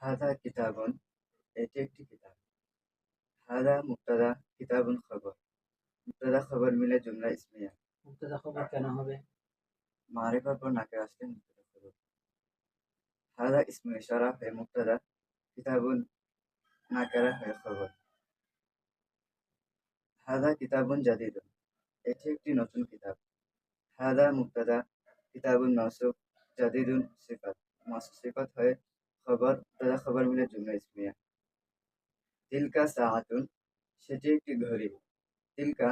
হাদা কিতাবুন, এটি একটি কিতাব। হাদা মুবতাদা, কিতাবুন খবর। মুবতাদা খবর মিলে জুমলা ইসমিয়া। মুবতাদা খবর কেন হবে? মারিফার পর নাকিরা আসলে মুবতাদা খবর। হাদা ইসমু ইশারা হয় মুবতাদা, কিতাবুন নাকিরা হয় খবর। হাদা কিতাবুন জাদিদুন, এটি একটি নতুন কিতাব। হাদা মুবতাদা, কিতাবুন মাওসুফ, জাদিদুন সিফাত। মাওসুফ সিফাত হয় খবর, মুবতাদা খবর মিলে জুমলা ইসমিয়া। তিলকা সাআতুন, সেটি একটি ঘড়ি। তিলকা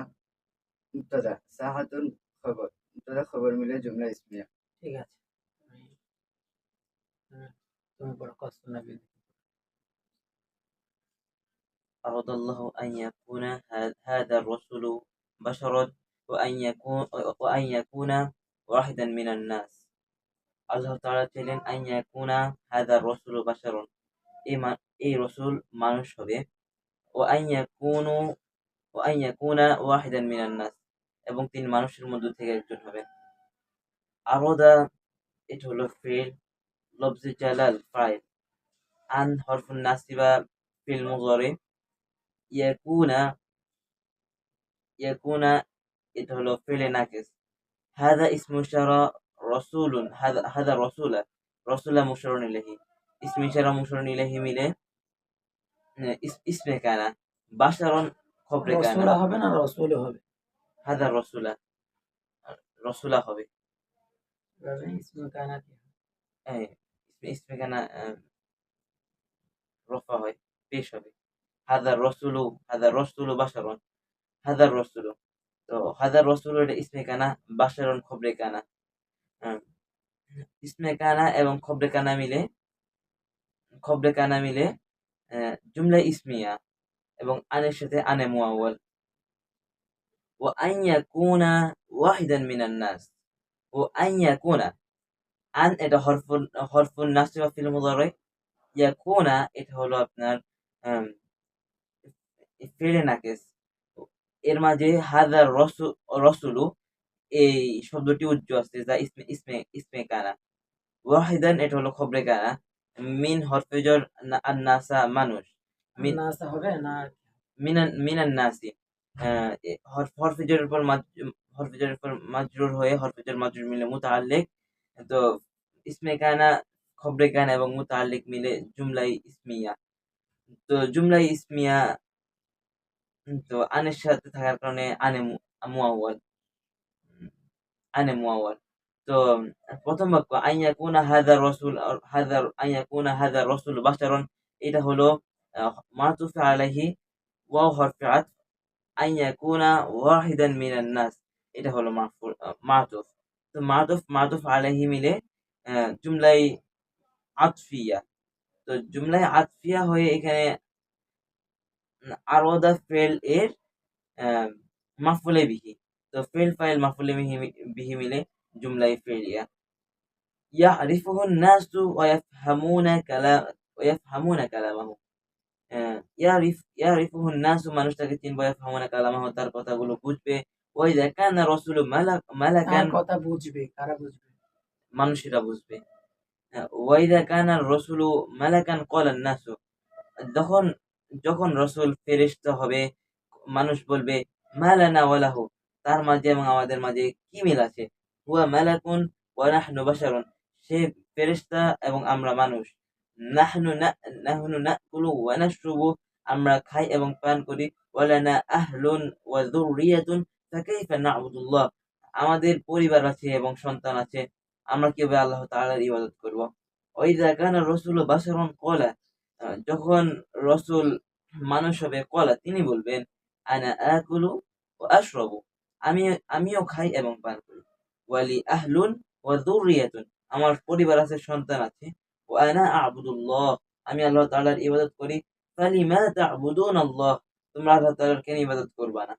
মুবতাদা, সাআতুন খবর, মুবতাদা খবর মিলে জুমলা ইসমিয়া। ঠিক আছে, তুমি বড় কষ্ট লাগবে। أراد الله أن يكون هذا الرسول بشرا وأن يكون واحدا من الناس. আল্লাহ তাআলা চাইলেন আন ইয়াকুনা হাযা রাসূলু বাশারুন, এই রাসূল মানুষ হবে। ওয়া আন ইয়াকুনা ওয়াহিদান মিনান নাস, এবং তিনি মানুষের মধ্য থেকে একজন হবেন। আরাদা, এটা হলো ফিল, লফজে জালাল ফাইল, আন হরফুন নাসিবা ফিল মুযারি, ইয়াকুনা এটা হলো ফিলে নাকিস। হাদা ইসমু ইশারা, রাসূলুন, হাদা রাসূলা মুশাররুন ইলাইহি। ইসমু ইশারা মুশাররুন ইলাইহি মিলে ইসমে কানা। বাশারুন খবরে কানা। রাসূলা হবে না রাসূল হবে? হাদা রাসূলা হবে। ইসমে কানা কি? ইসমে কানা রফা হয়, পেশ হবে। হাদা রাসূলু বাশারুন, হাদা রাসূলু। তো হাদা রাসূলু এটা ইসমে কানা, বাশারুন খবরে কানা। ইসমে কানা এবং খবরে কানা মিলে জুমলা ইসমিয়া, এবং আনের সাথে আনে মুআওয়াল। ওয়া আন ইয়াকুনা ওয়াহিদান মিনান নাস, ও আন ইয়াকুনা, আন এটা হরফুন নাসিবা ফিল মুযারি, ইয়াকুনা এটা হলো আপনার ফিলে নাকিস। এর মাঝে হাদা রাসূলু এই শব্দটি উজ্জ আছে, যা ইসমে কানা। ওয়াহিদান এটা হলো খবরে কানা, মিন হরফে জর আন-নাসা মানুষ, নাসা হবে না মিনান নাসি, হরফে জরের পর মাজরুর হয়ে হরফে জর মাজরুর মিলে মুতাআল্লিক। তো ইসমে কানা, খবরে কানা এবং মুতাআল্লিক মিলে জুমলাই ইসমিয়া। তো জুমলাই ইসমিয়া তো আনের সাথে থাকার কারণে মুআওয়াল। তো প্রথম বাক্য আন ইয়াকুনা হাযা রাসূল বাশারুন, এটা হলো মাতুফ আলাইহি ওয়াও হরফে আতফ। আন ইয়াকুনা ওয়াহিদান মিনান নাস, এটা হলো মাতুফ। তো মাতুফ আলাইহি মিলে জুমলাই আতফিয়া। তো জুমলাই আতফিয়া হয়ে এখানে আরাদা ফেল এর মাফউলে বিহি। তো ফেল ফাইল মাফউলে বিহি মিলে জুমলাই ফেলিয়া। ইয়ারিফুহুন নাসু ওয়া ইয়াফহামুনা কালামাহু। ইয়ারিফুহুন নাসু, মানুষ তাকে চিনবে, ইয়াফহামুনা কালামাহু, তার কথাগুলো বুঝবে। ওয়া ইযা কানা রাসূলু মালাকান, কথা বুঝবে, কারা বুঝবে? মানুষেরা বুঝবে। ওয়া ইযা কানা রাসূলু মালাকান ক্বালান নাসু, যখন রাসূল ফেরেশতা হবে, মানুষ বলবে মালানা ওয়া লাহু, তার মাঝে এবং আমাদের মাঝে কি মিল আছে। হুয়া মালাকুন ওয়া নাহনু বাশারুন, সে ফেরেশতা এবং আমরা মানুষ। নাহনু নাকুলু ওয়া নাশরুবু, আমরা খাই এবং পান করি। ওয়া লানা আহলুন ওয়া যুররিয়াতুন ফাকাইফা না'বুদুল্লাহ, আমাদের পরিবার আছে এবং সন্তান আছে, আমরা কিভাবে আল্লাহ তাআলার ইবাদত করব। ওয়া ইযা কানা রাসূলু বাশারান ক্বালা, যখন রাসূল মানুষ হবে, ক্বালা তিনি বলবেন আনা আকুলু ওয়া আশরাবু, আমিও খাই এবং পান করি। ওয়ালি আহলুন ওয়া যুররিয়াতুন, আমার পরিবার আছে, সন্তান আছে। ওয়া আনা আ'বুদুল্লাহ, আমি আল্লাহ তাআলার ইবাদত করি। ফালিমা তা'বুদুনাল্লাহ, তোমরা আল্লাহ তাআলার কেন ইবাদত করবা না।